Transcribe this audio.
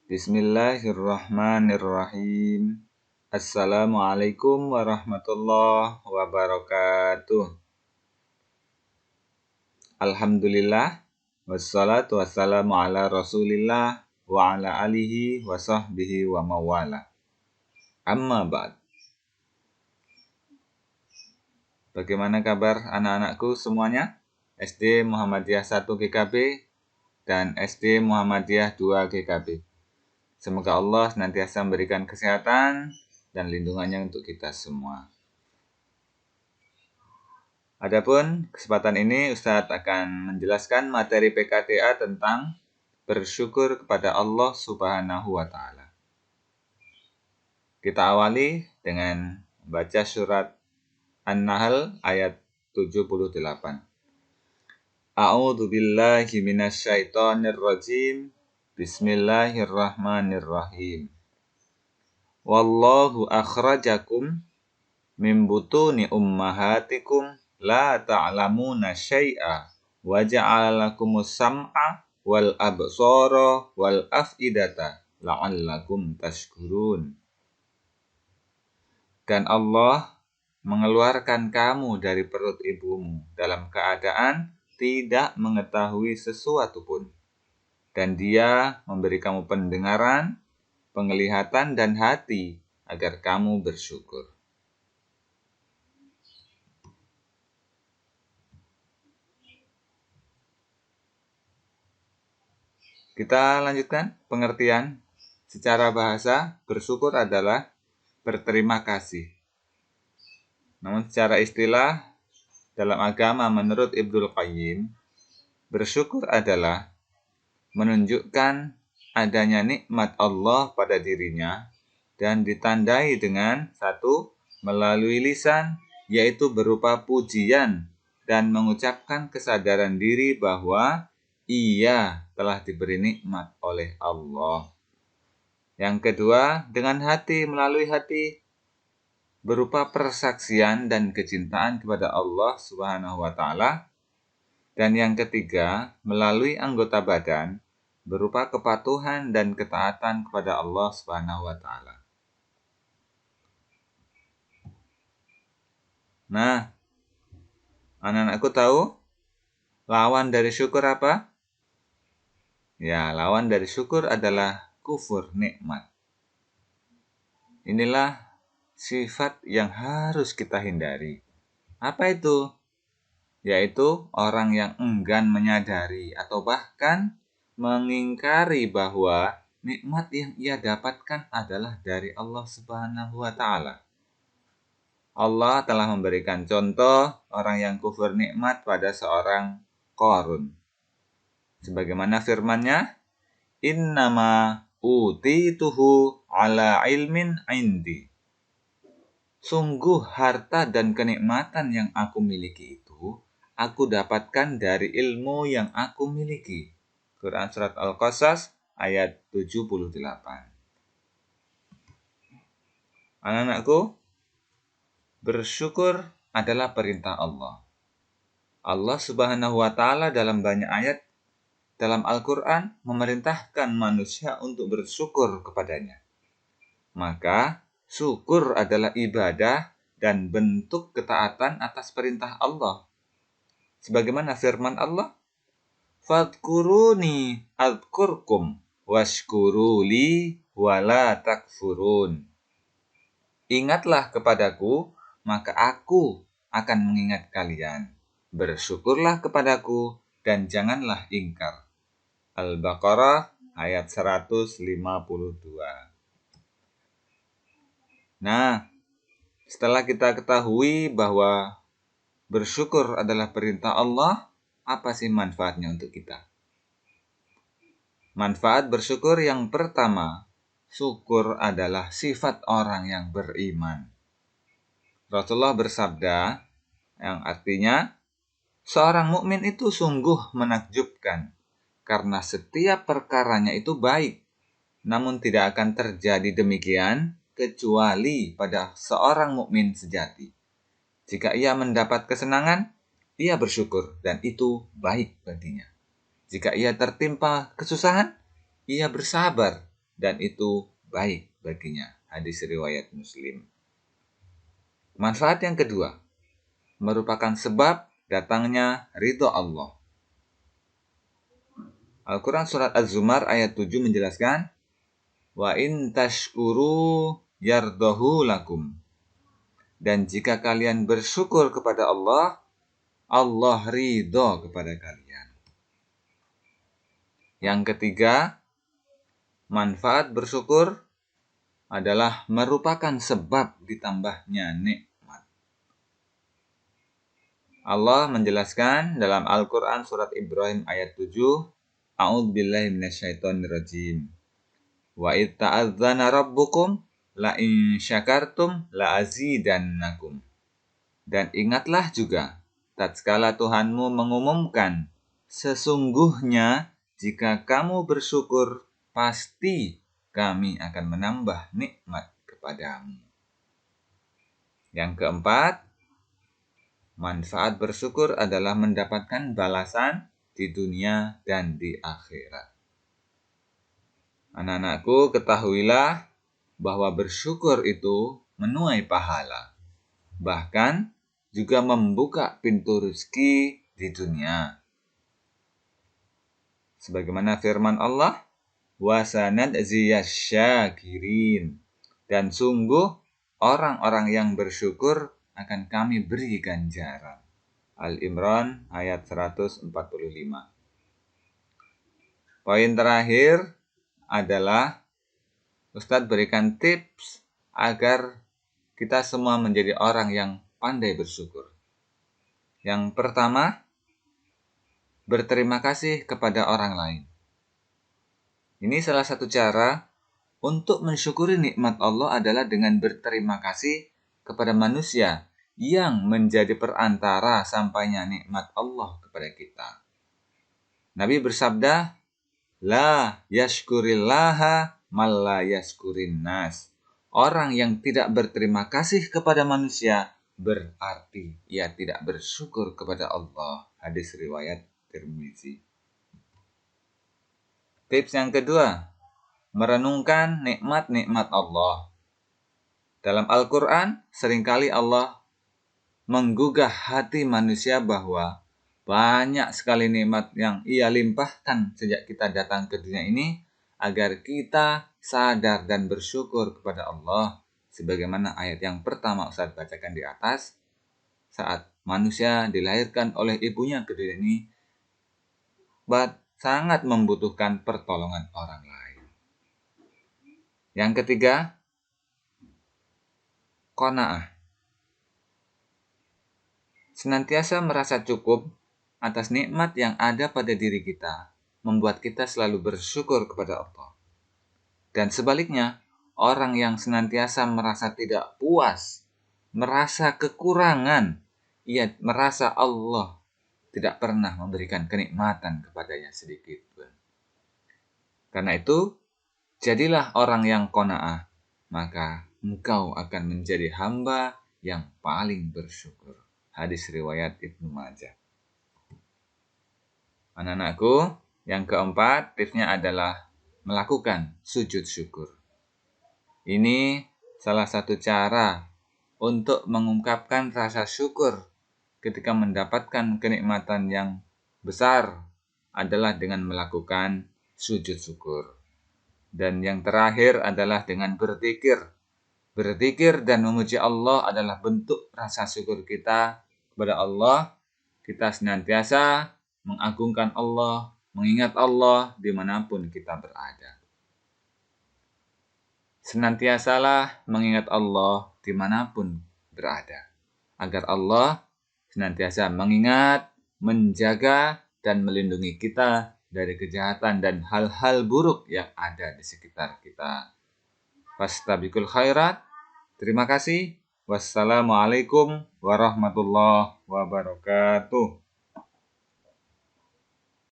Bismillahirrahmanirrahim. Assalamualaikum warahmatullahi wabarakatuh. Alhamdulillah, wassalatu wassalamu ala rasulillah wa ala alihi wa sahbihi wa mawala. Amma ba'd. Bagaimana kabar anak-anakku semuanya? SD Muhammadiyah 1 GKB dan SD Muhammadiyah 2 GKB. Semoga Allah senantiasa memberikan kesehatan dan lindungannya untuk kita semua. Adapun kesempatan ini Ustadz akan menjelaskan materi PKTA tentang bersyukur kepada Allah Subhanahu wa Ta'ala. Kita awali dengan baca surat An-Nahl ayat 78. A'udzu billahi minasyaitonir rajim. Bismillahirrahmanirrahim. Wallahu akhrajakum min butuni ummahatikum la ta'lamuna syai'a wa ja'ala lakumus sam'a wal absara wal af'idata la'allakum tashkurun. Dan Allah mengeluarkan kamu dari perut ibumu dalam keadaan tidak mengetahui sesuatu pun. Dan Dia memberi kamu pendengaran, penglihatan, dan hati agar kamu bersyukur. Kita lanjutkan pengertian. Secara bahasa, bersyukur adalah berterima kasih. Namun secara istilah, dalam agama menurut Ibnul Qayyim, bersyukur adalah menunjukkan adanya nikmat Allah pada dirinya dan ditandai dengan satu, melalui lisan, yaitu berupa pujian dan mengucapkan kesadaran diri bahwa ia telah diberi nikmat oleh Allah. Yang kedua, dengan hati, melalui hati, berupa persaksian dan kecintaan kepada Allah Subhanahu wa Ta'ala. Dan yang ketiga, melalui anggota badan, berupa kepatuhan dan ketaatan kepada Allah Subhanahu wa Ta'ala. Nah, anak-anakku tahu lawan dari syukur apa? Ya, lawan dari syukur adalah kufur nikmat. Inilah sifat yang harus kita hindari. Apa itu? Yaitu orang yang enggan menyadari atau bahkan mengingkari bahwa nikmat yang ia dapatkan adalah dari Allah Subhanahu wa Ta'ala. Allah telah memberikan contoh orang yang kufur nikmat pada seorang Qarun. Sebagaimana firman-Nya, "Innama utituhu ala ilmin indi." Sungguh harta dan kenikmatan yang aku miliki itu, aku dapatkan dari ilmu yang aku miliki. Quran Surat Al-Qasas ayat 78. Anak-anakku, bersyukur adalah perintah Allah. Allah Subhanahu wa Ta'ala dalam banyak ayat dalam Al-Quran memerintahkan manusia untuk bersyukur kepadanya. Maka, syukur adalah ibadah dan bentuk ketaatan atas perintah Allah. Sebagaimana firman Allah, "Fadkuruni adkurkum washkuruli wala takfurun." Ingatlah kepadaku, maka aku akan mengingat kalian. Bersyukurlah kepadaku dan janganlah ingkar. Al-Baqarah ayat 152. Nah, setelah kita ketahui bahwa bersyukur adalah perintah Allah, apa sih manfaatnya untuk kita? Manfaat bersyukur yang pertama, syukur adalah sifat orang yang beriman. Rasulullah bersabda, yang artinya, seorang mukmin itu sungguh menakjubkan, karena setiap perkaranya itu baik, namun tidak akan terjadi demikian kecuali pada seorang mukmin sejati. Jika ia mendapat kesenangan, ia bersyukur dan itu baik baginya. Jika ia tertimpa kesusahan, ia bersabar dan itu baik baginya. Hadis riwayat Muslim. Manfaat yang kedua, merupakan sebab datangnya ridho Allah. Al-Quran surat Az-Zumar ayat 7 menjelaskan, wa in tashkuru yardahu lakum. Dan jika kalian bersyukur kepada Allah, Allah ridho kepada kalian. Yang ketiga, manfaat bersyukur adalah merupakan sebab ditambahnya nikmat. Allah menjelaskan dalam Al-Quran surat Ibrahim ayat 7, A'udzubillahi minasyaitonirrajim. Wa idh ta'adzana rabbukum la in syakartum la azidannakum. Dan ingatlah juga tatkala Tuhanmu mengumumkan, sesungguhnya jika kamu bersyukur pasti kami akan menambah nikmat kepadamu. Yang keempat, manfaat bersyukur adalah mendapatkan balasan di dunia dan di akhirat. Anak-anakku, ketahuilah bahwa bersyukur itu menuai pahala. Bahkan juga membuka pintu rezeki di dunia. Sebagaimana firman Allah, wasanadziyasyakirin. Dan sungguh orang-orang yang bersyukur akan kami beri ganjaran. Al-Imran ayat 145. Poin terakhir adalah Ustadz berikan tips agar kita semua menjadi orang yang pandai bersyukur. Yang pertama, berterima kasih kepada orang lain. Ini salah satu cara untuk mensyukuri nikmat Allah adalah dengan berterima kasih kepada manusia yang menjadi perantara sampainya nikmat Allah kepada kita. Nabi bersabda, la yashkurillaha man la yashkurin nas. Orang yang tidak berterima kasih kepada manusia berarti ia tidak bersyukur kepada Allah. Hadis riwayat Tirmizi. Tips yang kedua, merenungkan nikmat-nikmat Allah. Dalam Al-Quran, seringkali Allah menggugah hati manusia bahwa banyak sekali nikmat yang ia limpahkan sejak kita datang ke dunia ini, agar kita sadar dan bersyukur kepada Allah. Sebagaimana ayat yang pertama Ustaz bacakan di atas, saat manusia dilahirkan oleh ibunya ke dunia ini, sangat membutuhkan pertolongan orang lain. Yang ketiga, qanaah. Senantiasa merasa cukup atas nikmat yang ada pada diri kita, membuat kita selalu bersyukur kepada Allah. Dan sebaliknya, orang yang senantiasa merasa tidak puas, merasa kekurangan, ia merasa Allah tidak pernah memberikan kenikmatan kepadanya sedikit pun. Karena itu, jadilah orang yang qanaah, maka engkau akan menjadi hamba yang paling bersyukur. Hadis riwayat Ibnu Majah. Anak-anakku, yang keempat tipsnya adalah melakukan sujud syukur. Ini salah satu cara untuk mengungkapkan rasa syukur ketika mendapatkan kenikmatan yang besar adalah dengan melakukan sujud syukur. Dan yang terakhir adalah dengan berzikir. Berzikir dan memuji Allah adalah bentuk rasa syukur kita kepada Allah. Kita senantiasa mengagungkan Allah, mengingat Allah dimanapun kita berada. Senantiasalah mengingat Allah dimanapun berada, agar Allah senantiasa mengingat, menjaga, dan melindungi kita dari kejahatan dan hal-hal buruk yang ada di sekitar kita. Fastabiqul khairat. Terima kasih. Wassalamualaikum warahmatullahi wabarakatuh.